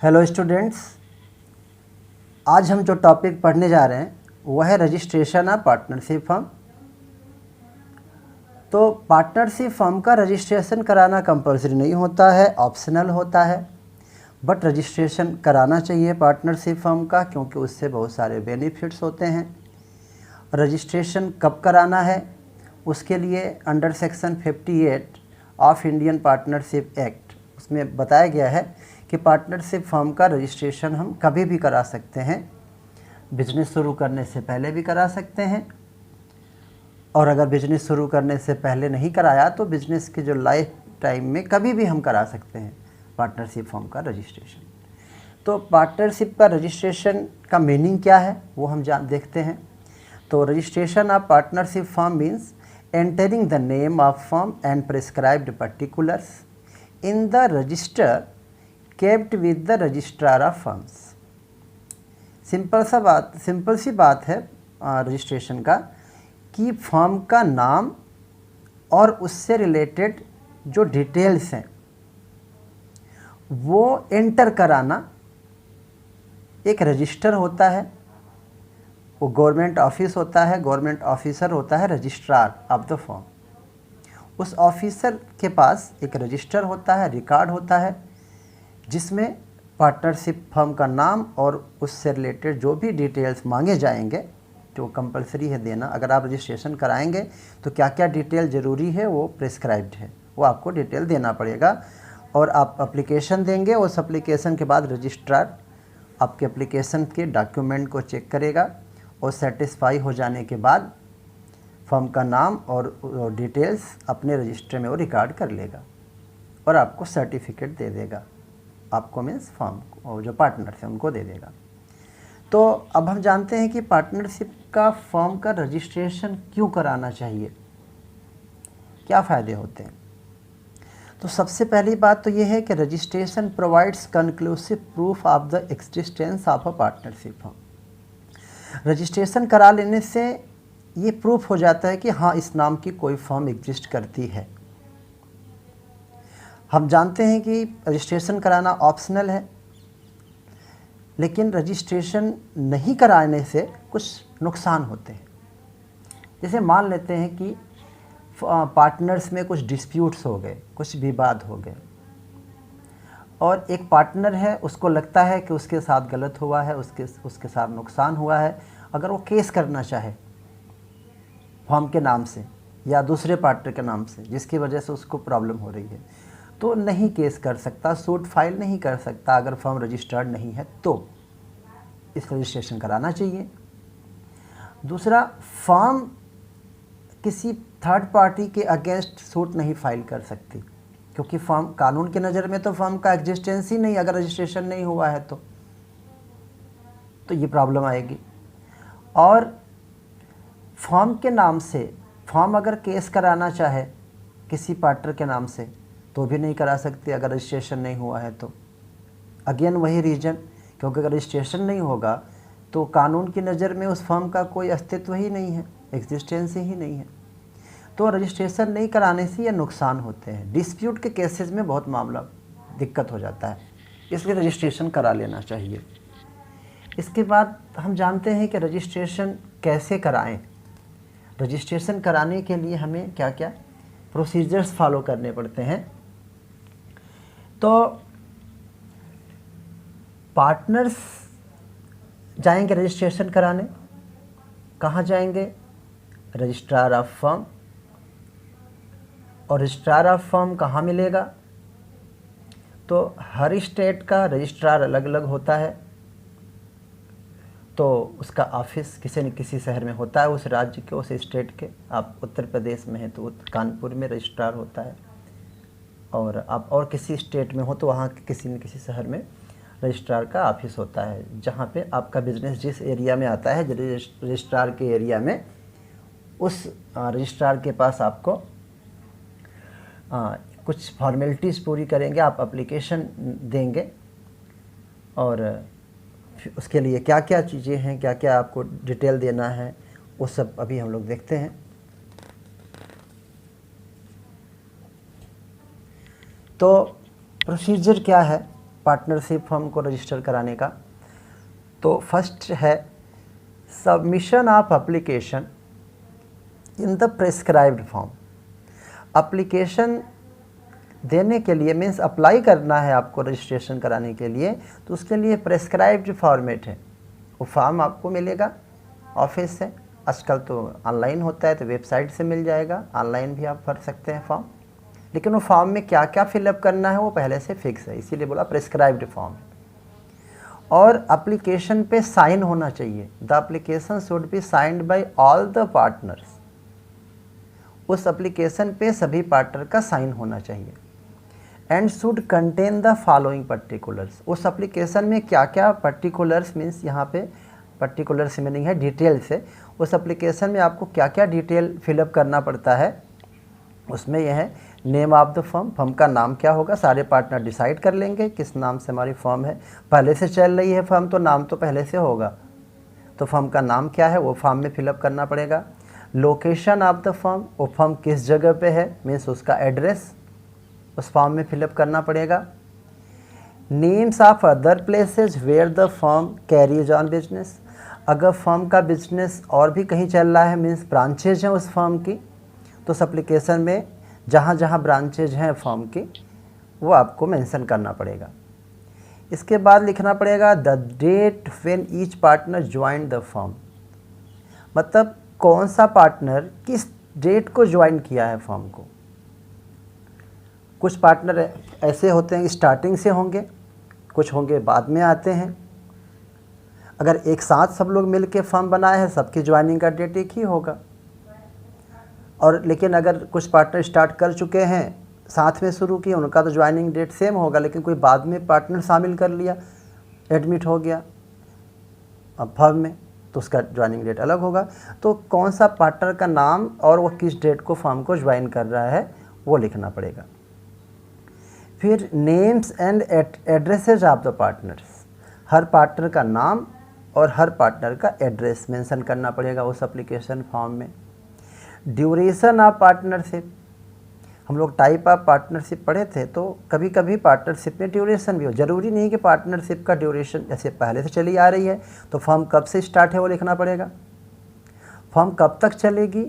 Hello students, आज हम जो टॉपिक पढ़ने जा रहे हैं वह है रजिस्ट्रेशन ऑफ पार्टनरशिप फर्म। तो पार्टनरशिप फर्म का रजिस्ट्रेशन कराना कंपलसरी नहीं होता है, ऑप्शनल होता है। बट रजिस्ट्रेशन कराना चाहिए पार्टनरशिप फर्म का, क्योंकि उससे बहुत सारे बेनिफिट्स होते हैं। रजिस्ट्रेशन कब कराना है, उसके लिए under section 58 of Indian partnership act उसमें बताया गया है कि पार्टनरशिप फर्म का रजिस्ट्रेशन हम कभी भी करा सकते हैं। बिजनेस शुरू करने से पहले भी करा सकते हैं, और अगर बिजनेस शुरू करने से पहले नहीं कराया तो बिजनेस के जो लाइफ टाइम में कभी भी हम करा सकते हैं पार्टनरशिप फर्म का रजिस्ट्रेशन। तो पार्टनरशिप का रजिस्ट्रेशन का मीनिंग क्या है वो हम देखते हैं। तो registration of partnership firm means entering the name of firm and prescribed particulars in the register kept with the registrar of firms. Simple सी बात है रजिस्ट्रेशन का कि फर्म का नाम और उससे रिलेटेड जो डिटेल्स हैं वो एंटर कराना। एक रजिस्टर होता है, वो गवर्नमेंट ऑफिस होता है, गवर्नमेंट ऑफिसर होता है रजिस्ट्रार ऑफ द फर्म। उस ऑफिसर के पास एक रजिस्टर होता है, रिकॉर्ड होता है, जिसमें पार्टनरशिप फर्म का नाम और उससे रिलेटेड जो भी डिटेल्स मांगे जाएंगे, जो कंपलसरी है देना। अगर आप रजिस्ट्रेशन कराएंगे तो क्या क्या डिटेल ज़रूरी है वो प्रिस्क्राइब्ड है, वो आपको डिटेल देना पड़ेगा। और आप एप्लीकेशन देंगे, उस एप्लीकेशन के बाद रजिस्ट्रार आपके एप्लीकेशन के डॉक्यूमेंट को चेक करेगा और सेटिस्फाई हो जाने के बाद फर्म का नाम और डिटेल्स अपने रजिस्टर में वो रिकॉर्ड कर लेगा और आपको सर्टिफिकेट दे देगा। आपको मीन्स फर्म को, जो पार्टनर है उनको दे देगा। तो अब हम जानते हैं कि पार्टनरशिप का फर्म का रजिस्ट्रेशन क्यों कराना चाहिए, क्या फ़ायदे होते हैं। तो सबसे पहली बात तो ये है कि registration provides conclusive proof of the existence of a partnership firm. Registration करा लेने से ये प्रूफ हो जाता है कि हाँ, इस नाम की कोई फर्म एग्जिस्ट करती है। हम जानते हैं कि रजिस्ट्रेशन कराना ऑप्शनल है, लेकिन रजिस्ट्रेशन नहीं कराने से कुछ नुकसान होते हैं। जैसे मान लेते हैं कि पार्टनर्स में कुछ डिस्प्यूट्स हो गए, कुछ विवाद हो गए, और एक पार्टनर है, उसको लगता है कि उसके साथ गलत हुआ है, उसके साथ नुकसान हुआ है। अगर वो केस करना चाहे फर्म के नाम से या दूसरे पार्टनर के नाम से, जिसकी वजह से उसको प्रॉब्लम हो रही है, तो नहीं केस कर सकता, सूट फाइल नहीं कर सकता अगर फर्म रजिस्टर्ड नहीं है। तो इस रजिस्ट्रेशन कराना चाहिए। दूसरा, फर्म किसी थर्ड पार्टी के अगेंस्ट सूट नहीं फाइल कर सकती, क्योंकि फर्म, कानून की नज़र में तो फर्म का एग्जिस्टेंस ही नहीं अगर रजिस्ट्रेशन नहीं हुआ है तो ये प्रॉब्लम आएगी। और फर्म के नाम से फर्म अगर केस कराना चाहे किसी पार्टनर के नाम से तो भी नहीं करा सकती अगर रजिस्ट्रेशन नहीं हुआ है तो। अगेन वही रीज़न, क्योंकि अगर रजिस्ट्रेशन नहीं होगा तो कानून की नज़र में उस फर्म का कोई अस्तित्व ही नहीं है, एग्जिस्टेंस ही नहीं है। तो रजिस्ट्रेशन नहीं कराने से ये नुकसान होते हैं। डिस्प्यूट के केसेस में बहुत मामला दिक्कत हो जाता है, इसलिए रजिस्ट्रेशन करा लेना चाहिए। इसके बाद हम जानते हैं कि रजिस्ट्रेशन कैसे कराएं। रजिस्ट्रेशन कराने के लिए हमें क्या क्या प्रोसीजर्स फॉलो करने पड़ते हैं। तो पार्टनर्स जाएंगे रजिस्ट्रेशन कराने, कहाँ जाएंगे? Registrar of firm. और रजिस्ट्रार ऑफ फर्म कहाँ मिलेगा? तो हर स्टेट का रजिस्ट्रार अलग अलग होता है, तो उसका ऑफिस किसी न किसी शहर में होता है, उस राज्य के, उस स्टेट के। आप उत्तर प्रदेश में हैं तो कानपुर में रजिस्ट्रार होता है, और आप और किसी स्टेट में हो तो वहाँ के किसी न किसी शहर में रजिस्ट्रार का ऑफिस होता है। जहाँ पे आपका बिजनेस जिस एरिया में आता है, रजिस्ट्रार के एरिया में, उस रजिस्ट्रार के पास आपको कुछ फॉर्मेलिटीज़ पूरी करेंगे, आप एप्लीकेशन देंगे, और उसके लिए क्या क्या चीज़ें हैं, क्या क्या आपको डिटेल देना है, वो सब अभी हम लोग देखते हैं। तो प्रोसीजर क्या है पार्टनरशिप फर्म को रजिस्टर कराने का। तो फर्स्ट है submission of application in the prescribed form. Application देने के लिए मीन्स अप्लाई करना है आपको रजिस्ट्रेशन कराने के लिए, तो उसके लिए प्रेस्क्राइब्ड फॉर्मेट है, वो फॉर्म आपको मिलेगा ऑफिस से। आजकल तो ऑनलाइन होता है तो वेबसाइट से मिल जाएगा, ऑनलाइन भी आप भर सकते हैं फॉर्म। लेकिन वो फॉर्म में क्या क्या फिलअप करना है वो पहले से फिक्स है, इसीलिए बोला प्रेस्क्राइब्ड फॉर्म। और एप्लीकेशन पे साइन होना चाहिए। The application should be signed by all the partners. उस एप्लीकेशन पे सभी पार्टनर का साइन होना चाहिए। And should contain the following particulars. उस एप्लीकेशन में क्या क्या पर्टिकुलर्स मीन्स यहाँ पे पर्टिकुलर से मीनिंग है डिटेल से। उस एप्लीकेशन में आपको क्या क्या डिटेल फिलअप करना पड़ता है, उसमें यह है name of the firm. Firm का नाम क्या होगा, सारे पार्टनर डिसाइड कर लेंगे किस नाम से हमारी फर्म है। पहले से चल रही है फर्म तो नाम तो पहले से होगा, तो फर्म का नाम क्या है वो फॉर्म में फिलअप करना पड़ेगा। लोकेशन ऑफ द फर्म, वो फर्म किस जगह पे है मीन्स उसका एड्रेस उस फॉर्म में फिलअप करना पड़ेगा। Names of other places where the firm carries on business. अगर फर्म का बिजनेस और भी कहीं चल रहा है मीन्स ब्रांचेज हैं उस फर्म की, तो उस एप्लीकेशन में जहाँ जहाँ ब्रांचेज हैं फर्म की वो आपको मेंशन करना पड़ेगा। इसके बाद लिखना पड़ेगा the date when each partner join the firm. मतलब कौन सा पार्टनर किस डेट को ज्वाइन किया है फर्म को। कुछ पार्टनर ऐसे होते हैं स्टार्टिंग से होंगे, कुछ होंगे बाद में आते हैं। अगर एक साथ सब लोग मिल के फर्म बनाए हैं सबकी ज्वाइनिंग का डेट एक ही होगा। और लेकिन अगर कुछ पार्टनर स्टार्ट कर चुके हैं साथ में शुरू किए उनका तो ज्वाइनिंग डेट सेम होगा, लेकिन कोई बाद में पार्टनर शामिल कर लिया एडमिट हो गया अब फर्म में तो उसका ज्वाइनिंग डेट अलग होगा। तो कौन सा पार्टनर का नाम और वो किस डेट को फर्म को ज्वाइन कर रहा है वो लिखना पड़ेगा। फिर names and addresses of the partners. Her partner का नाम और हर पार्टनर का एड्रेस मेंशन करना पड़ेगा उस एप्लीकेशन फॉर्म में। Duration of partnership. हम लोग टाइप ऑफ पार्टनरशिप पढ़े थे तो कभी कभी पार्टनरशिप में ड्यूरेशन भी हो। ज़रूरी नहीं कि पार्टनरशिप का ड्यूरेशन जैसे पहले से चली आ रही है तो फर्म कब से स्टार्ट है वो लिखना पड़ेगा। फर्म कब तक चलेगी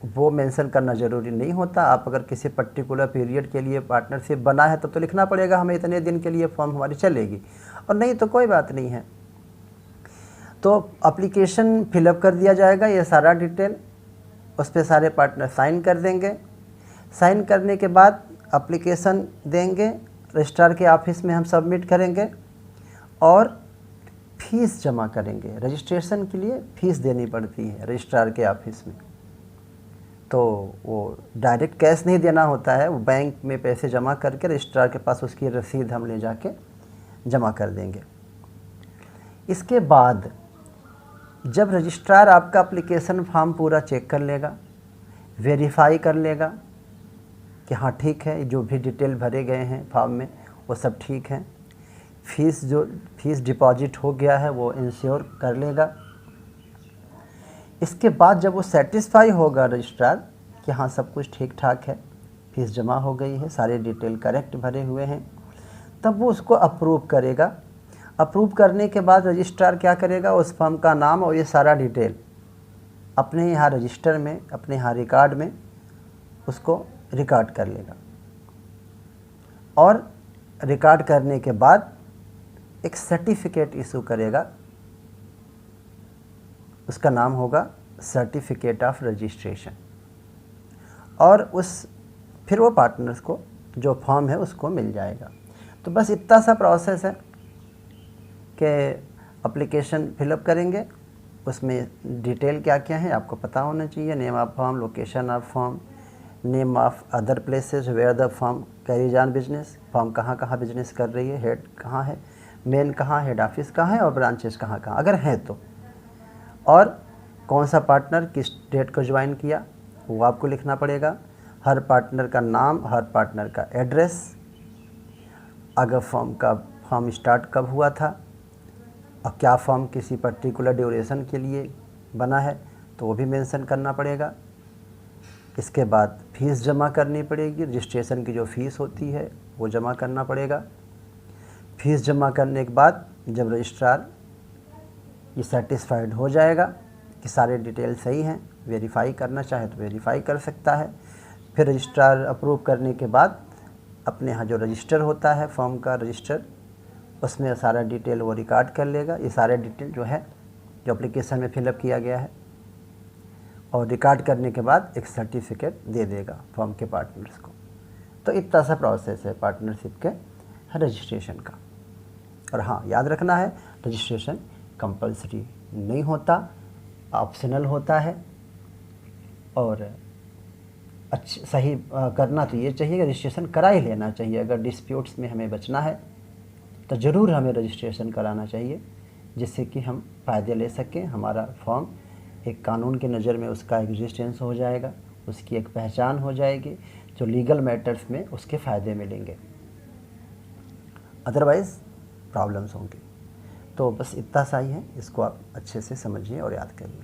वो मेंशन करना ज़रूरी नहीं होता। आप अगर किसी पर्टिकुलर पीरियड के लिए पार्टनरशिप बना है तब तो लिखना पड़ेगा हमें इतने दिन के लिए फर्म हमारी चलेगी, और नहीं तो कोई बात नहीं है। तो एप्लीकेशन फिलअप कर दिया जाएगा, ये सारा डिटेल उस पर सारे पार्टनर साइन कर देंगे। साइन करने के बाद एप्लीकेशन देंगे, रजिस्ट्रार के ऑफिस में हम सबमिट करेंगे और फीस जमा करेंगे। रजिस्ट्रेशन के लिए फ़ीस देनी पड़ती है रजिस्ट्रार के ऑफिस में, तो वो डायरेक्ट कैश नहीं देना होता है, वो बैंक में पैसे जमा करके रजिस्ट्रार के पास उसकी रसीद हम ले जाके जमा कर देंगे। इसके बाद जब रजिस्ट्रार आपका एप्लीकेशन फॉर्म पूरा चेक कर लेगा, वेरीफाई कर लेगा कि हाँ ठीक है जो भी डिटेल भरे गए हैं फॉर्म में वो सब ठीक है, फीस डिपॉजिट हो गया है वो इंश्योर कर लेगा। इसके बाद जब वो सेटिस्फाई होगा रजिस्ट्रार कि हाँ सब कुछ ठीक ठाक है, फीस जमा हो गई है, सारे डिटेल करेक्ट भरे हुए हैं, तब वो उसको अप्रूव करेगा। अप्रूव करने के बाद रजिस्ट्रार क्या करेगा, उस फर्म का नाम और ये सारा डिटेल अपने यहाँ रजिस्टर में, अपने यहाँ रिकॉर्ड में उसको रिकॉर्ड कर लेगा। और रिकॉर्ड करने के बाद एक सर्टिफिकेट इशू करेगा, उसका नाम होगा सर्टिफिकेट ऑफ रजिस्ट्रेशन। और फिर वो पार्टनर्स को जो फॉर्म है उसको मिल जाएगा। तो बस इतना सा प्रोसेस है कि एप्लीकेशन फिलअप करेंगे, उसमें डिटेल क्या क्या है आपको पता होना चाहिए। Name of firm, location of firm, name of other places where the firm carries on business. Firm कहाँ कहाँ बिजनेस कर रही है, हेड कहाँ है, मेन कहाँ, हेड ऑफिस कहाँ है और ब्रांचेस कहाँ कहाँ अगर हैं तो। और कौन सा पार्टनर किस डेट को ज्वाइन किया वो आपको लिखना पड़ेगा। हर पार्टनर का नाम, हर पार्टनर का एड्रेस, अगर फर्म स्टार्ट कब हुआ था और क्या फर्म किसी पर्टिकुलर ड्यूरेशन के लिए बना है तो वो भी मेंशन करना पड़ेगा। इसके बाद फ़ीस जमा करनी पड़ेगी, रजिस्ट्रेशन की जो फ़ीस होती है वो जमा करना पड़ेगा। फीस जमा करने के बाद जब रजिस्ट्रार ये सेटिस्फाइड हो जाएगा कि सारे डिटेल सही हैं, वेरीफाई करना चाहे तो वेरीफाई कर सकता है। फिर रजिस्ट्रार अप्रूव करने के बाद अपने यहाँ जो रजिस्टर होता है, फॉर्म का रजिस्टर, उसमें सारा डिटेल वो रिकॉर्ड कर लेगा। ये सारे डिटेल जो है जो एप्लीकेशन में फिलअप किया गया है, और रिकॉर्ड करने के बाद एक सर्टिफिकेट दे देगा फॉर्म के पार्टनर्स को। तो इतना सा प्रोसेस है पार्टनरशिप के रजिस्ट्रेशन का। और हाँ, याद रखना है रजिस्ट्रेशन कंपलसरी नहीं होता, ऑप्शनल होता है। और सही करना तो ये चाहिए कि रजिस्ट्रेशन करा ही लेना चाहिए। अगर डिस्प्यूट्स में हमें बचना है तो ज़रूर हमें रजिस्ट्रेशन कराना चाहिए, जिससे कि हम फ़ायदे ले सकें। हमारा फॉर्म एक कानून की नज़र में उसका एग्जिस्टेंस हो जाएगा, उसकी एक पहचान हो जाएगी, जो लीगल मैटर्स में उसके फ़ायदे मिलेंगे, अदरवाइज़ प्रॉब्लम्स होंगी। तो बस इतना सा ही है, इसको आप अच्छे से समझिए और याद करिए।